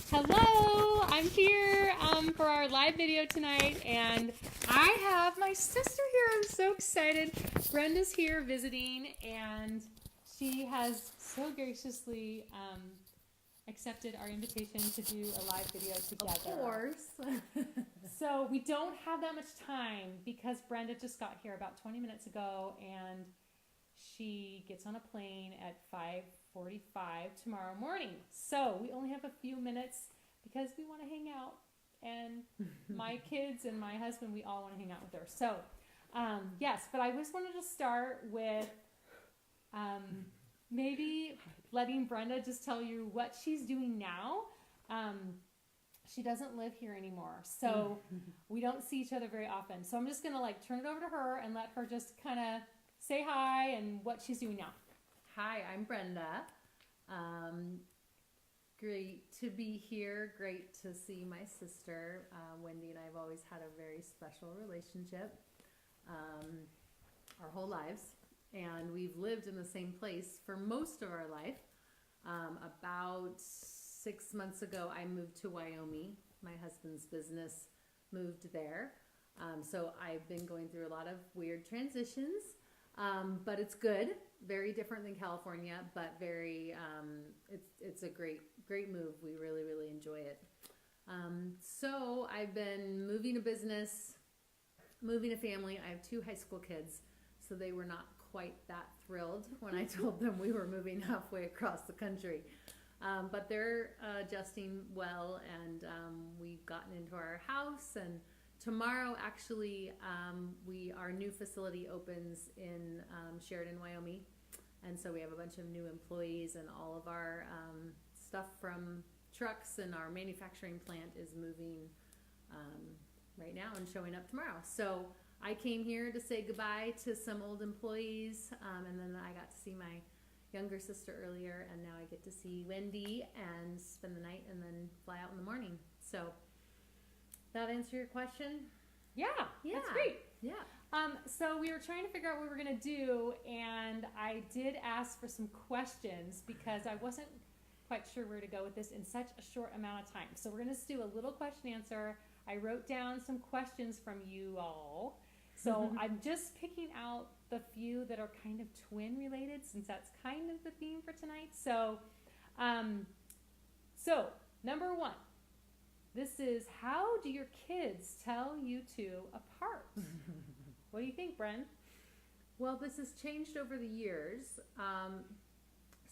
Hello, I'm here for our live video tonight, and I have my sister here. I'm so excited. Brenda's here visiting, and she has so graciously accepted our invitation to do a live video together. Of course. So we don't have that much time because Brenda just got here about 20 minutes ago, and she gets on a plane at 5:45 tomorrow morning. So we only have a few minutes because we want to hang out, and my kids and my husband, we all want to hang out with her. So yes, but I just wanted to start with maybe letting Brenda just tell you what she's doing now. She doesn't live here anymore, so we don't see each other very often. So I'm just going to turn it over to her and let her just kind of say hi and what she's doing now. Hi, I'm Brenda. Great to be here. Great to see my sister. Wendy and I have always had a very special relationship our whole lives. And we've lived in the same place for most of our life. About 6 months ago, I moved to Wyoming. My husband's business moved there. So I've been going through a lot of weird transitions, but it's good. Very different than California, but very, it's a great move. We really, really enjoy it. So I've been moving a business, moving a family. I have 2 high school kids, so they were not quite that thrilled when I told them we were moving halfway across the country. But they're adjusting well, and we've gotten into our house, and tomorrow actually our new facility opens in Sheridan, Wyoming, and so we have a bunch of new employees, and all of our stuff from trucks and our manufacturing plant is moving right now and showing up tomorrow. So I came here to say goodbye to some old employees, and then I got to see my younger sister earlier, and now I get to see Wendy and spend the night and then fly out in the morning. So that answer your question? Yeah, that's great. Yeah. So we were trying to figure out what we were going to do, and I did ask for some questions because I wasn't quite sure where to go with this in such a short amount of time. So we're going to just do a little question answer. I wrote down some questions from you all. So I'm just picking out the few that are kind of twin related, since that's kind of the theme for tonight. So, number 1, this is, how do your kids tell you two apart? What do you think, Bren? Well, this has changed over the years.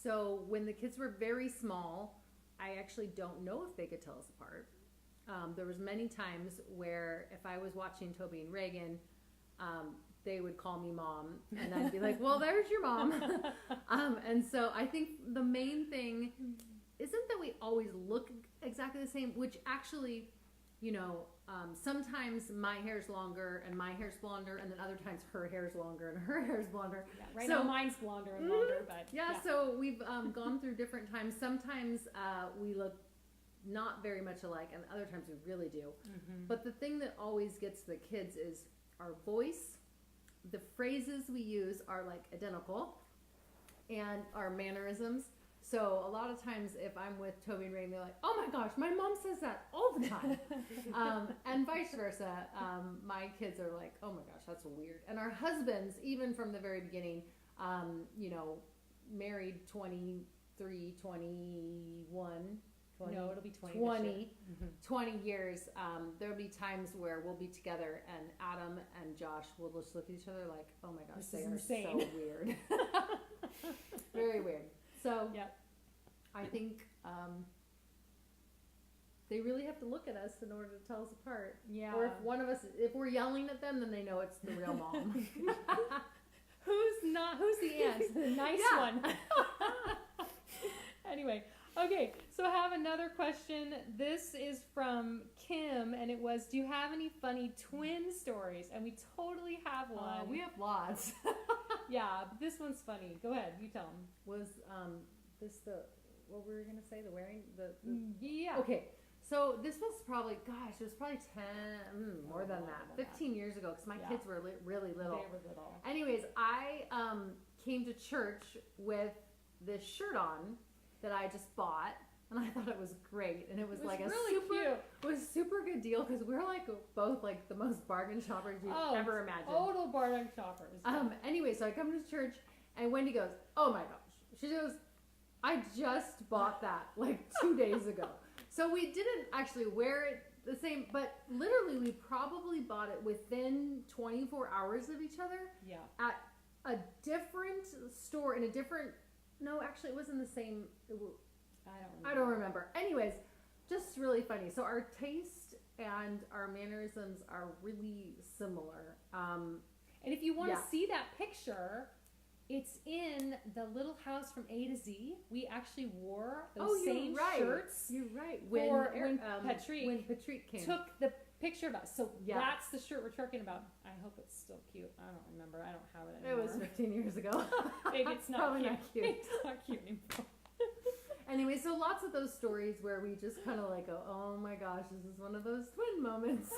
So when the kids were very small, I actually don't know if they could tell us apart. There was many times where if I was watching Toby and Reagan, they would call me mom, and I'd be like, well, there's your mom. And so I think the main thing isn't that we always look exactly the same, which actually, sometimes my hair's longer and my hair's blonder, and then other times her hair's longer and her hair's blonder. Yeah, right now mine's blonder and longer, but yeah. So we've gone through different times. Sometimes we look not very much alike, and other times we really do. But the thing that always gets the kids is our voice. The phrases we use are identical, and our mannerisms. So a lot of times if I'm with Toby and Ray, they're like, oh my gosh, my mom says that all the time. And vice versa. My kids are like, oh my gosh, that's weird. And our husbands, even from the very beginning, married 23, 21, 20, no, it'll be 20 years. There'll be times where we'll be together, and Adam and Josh will just look at each other like, oh my gosh, they are so weird. Very weird. So yep. I think they really have to look at us in order to tell us apart. Yeah. Or if we're yelling at them, then they know it's the real mom. Who's the aunt? The nice one. Anyway, okay, so I have another question. This is from Kim, and it was, do you have any funny twin stories? And we totally have one. We have lots. Yeah, this one's funny. Go ahead, you tell them. Was what were we going to say? The wearing? Yeah. Okay, so this was probably, it was probably 10, more than that, 15 years ago, because my kids were really little. They were little. Anyways, I came to church with this shirt on, that I just bought, and I thought it was great, and it was like really super cute. It was super good deal because we're like both like the most bargain shoppers you've ever imagined. Total bargain shoppers. Anyway, so I come to church, and Wendy goes, "Oh my gosh!" She goes, "I just bought that like 2 days ago." So we didn't actually wear it the same, but literally we probably bought it within 24 hours of each other. Yeah. At a different store in a different. No, actually, it wasn't the same. I don't remember. Anyways, just really funny. So our taste and our mannerisms are really similar. And if you want to see that picture, it's in the Little House from A to Z. We actually wore those same shirts. You're right. When Patrick came. took the picture of us. So that's the shirt we're talking about. I hope it's still cute. I don't remember. I don't have it anymore. It was 15 years ago. Maybe it's not Probably cute. not cute. It's not cute anymore. Anyway, so lots of those stories where we just kind of like go, oh my gosh, this is one of those twin moments.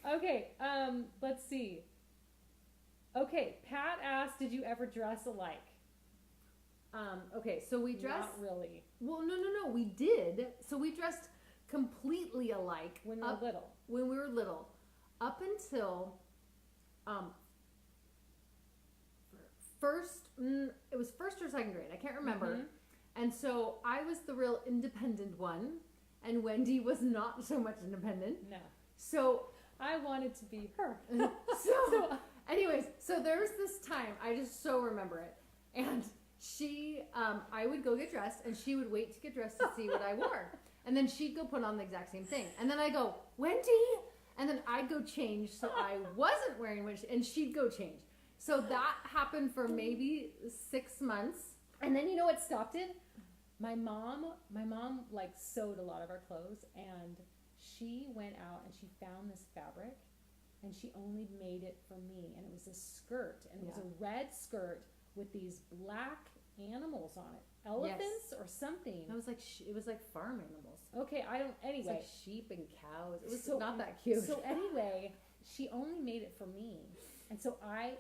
Okay, let's see. Okay, Pat asked, did you ever dress alike? Okay, so we dressed. Not really. Well, no, we did. So we dressed completely alike When we were little. When we were little, up until it was first or second grade. I can't remember. Mm-hmm. And so I was the real independent one, and Wendy was not so much independent. No. So I wanted to be her. Anyways, so there was this time, I just so remember it, and she, I would go get dressed, and she would wait to get dressed to see what I wore, and then she'd go put on the exact same thing, and then I go, Wendy, and then I'd go change, so I wasn't wearing what and she'd go change. So that happened for maybe 6 months. And then you know what stopped it? My mom like sewed a lot of our clothes, and she went out and she found this fabric, and she only made it for me, and it was a skirt, and it was a red skirt with these black animals on it, elephants or something. It was like farm animals. Okay, anyway. It's like sheep and cows. It was not that cute. So anyway, she only made it for me. And so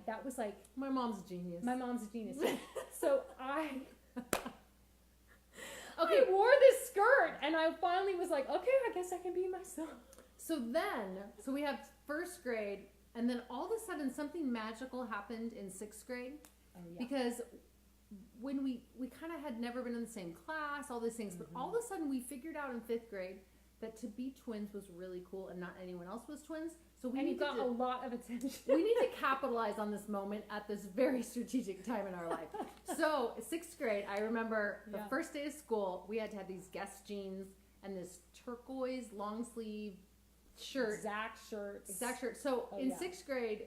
that was like... My mom's a genius. So I wore this skirt, and I finally was like, okay, I guess I can be myself. So we have first grade, and then all of a sudden something magical happened in 6th grade. Oh, yeah. Because when we kind of had never been in the same class, all these things, but all of a sudden we figured out in 5th grade that to be twins was really cool, and not anyone else was twins. So we got a lot of attention. We need to capitalize on this moment at this very strategic time in our life. So 6th grade, I remember the first day of school, we had to have these Guess jeans and this turquoise long sleeve shirt. Exact shirt. So in 6th grade,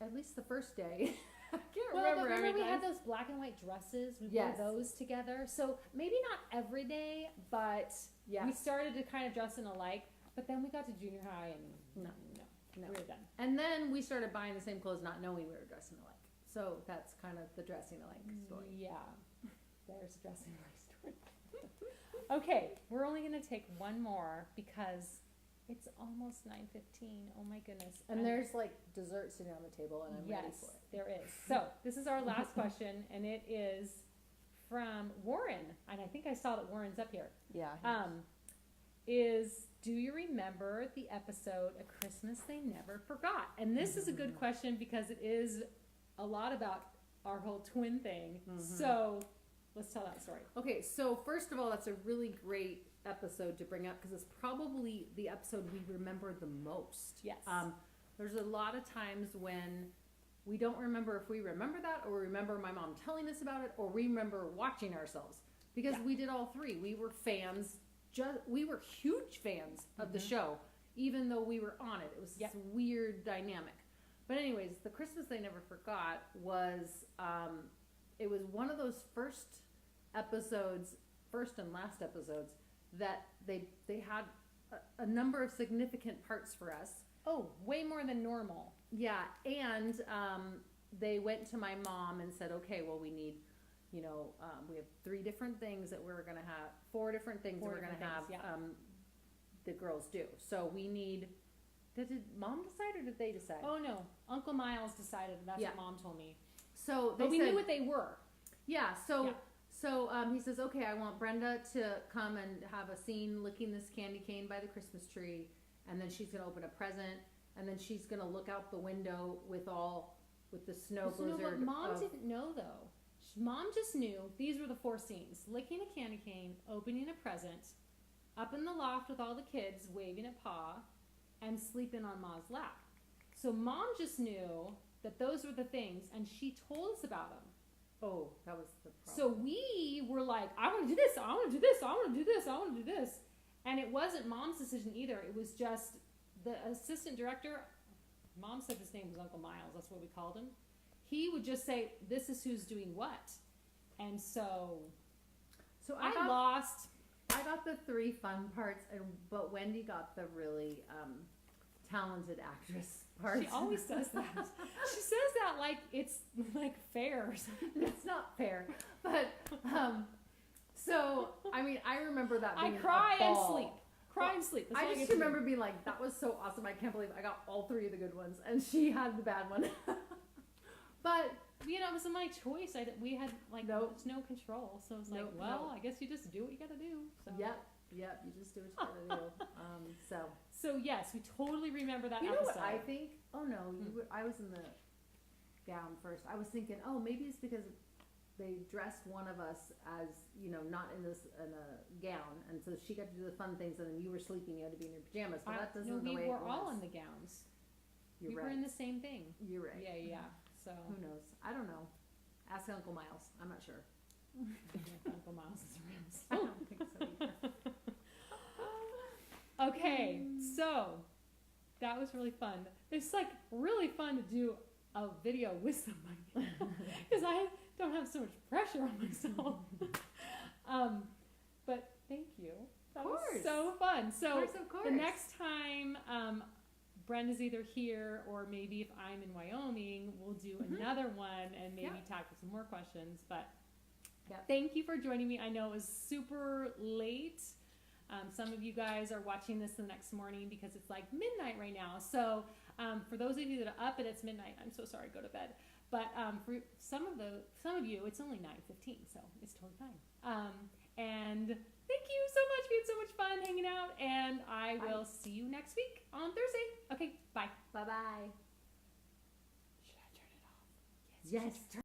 at least the first day, I can't remember. Remember we had those black and white dresses. We wore those together. So maybe not every day, but we started to kind of dress in alike. But then we got to junior high, and no, we were done. And then we started buying the same clothes, not knowing we were dressing alike. So that's kind of the dressing alike story. Yeah, there's a dressing alike story. Okay, we're only going to take one more because it's almost 9:15. Oh my goodness. And there's like dessert sitting on the table, and I'm ready for it. There is. So this is our last question, and it is from Warren. And I think I saw that Warren's up here. Yeah. Do you remember the episode A Christmas They Never Forgot? And this is a good question because it is a lot about our whole twin thing. So let's tell that story. Okay, so first of all, that's a really great episode to bring up because it's probably the episode we remember the most. Yes. There's a lot of times when we don't remember if we remember that, or remember my mom telling us about it, or we remember watching ourselves, because we did all three. We were fans. We were huge fans of the show, even though we were on it. It was this weird dynamic. But anyways, the Christmas They Never Forgot was, it was one of those first and last episodes, that they had a number of significant parts for us. Oh, way more than normal. Yeah, and they went to my mom and said, okay, well, we need... we have 3 different things that we're going to have, 4 different things that we're going to have the girls do. So we need, did Mom decide or did they decide? Oh, no. Uncle Miles decided. That's what Mom told me. So but we knew what they were. Yeah. So So he says, okay, I want Brenda to come and have a scene licking this candy cane by the Christmas tree, and then she's gonna open a present, and then she's gonna look out the window with the snow blizzard. No, but Mom didn't know though. Mom just knew these were the 4 scenes: licking a candy cane, opening a present, up in the loft with all the kids waving at Pa, and sleeping on Ma's lap. So Mom just knew that those were the things, and she told us about them. Oh, that was the problem. So we were like, I want to do this, I want to do this, I want to do this, I want to do this. And it wasn't Mom's decision either. It was just the assistant director. Mom said his name was Uncle Miles. That's what we called him. He would just say, this is who's doing what. And so I got the 3 fun parts, but Wendy got the really talented actress part. She always does that. She says that like it's like fair or something. It's not fair. But so I mean, I remember that being I cry a ball. and sleep. Cry and sleep. That's all I get just to do. remember being like, that was so awesome. I can't believe I got all 3 of the good ones, and she had the bad one. But you know, it wasn't my choice. We had like Nope. no control, so it's like, well, I guess you just do what you gotta do. So. Yep, you just do what you gotta do. So yes, we totally remember that you know episode. what I think? Oh no, I was in the gown first. I was thinking, oh, maybe it's because they dressed one of us as, you know, not in a gown, and so she got to do the fun things, and then you were sleeping, you had to be in your pajamas. But that doesn't the way we were it was. all in the gowns. You're we right. were in the same thing. You're right. Yeah. So who knows? I don't know. Ask Uncle Miles. I'm not sure. Uncle Miles is around. I don't think so either. Okay, so that was really fun. It's like really fun to do a video with somebody because I don't have so much pressure on myself. But thank you. That was so fun. So of course. the next time Brenda's either here or maybe if I'm in Wyoming, we'll do another one and maybe tackle some more questions. But thank you for joining me. I know it was super late. Some of you guys are watching this the next morning because it's like midnight right now. So for those of you that are up and it's midnight, I'm so sorry, go to bed. But for some of you, it's only 9:15, so it's totally fine. And thank you so much. We had so much fun hanging out, and I will see you next week on Thursday. Okay, bye. Bye-bye. Should I turn it off? Yes.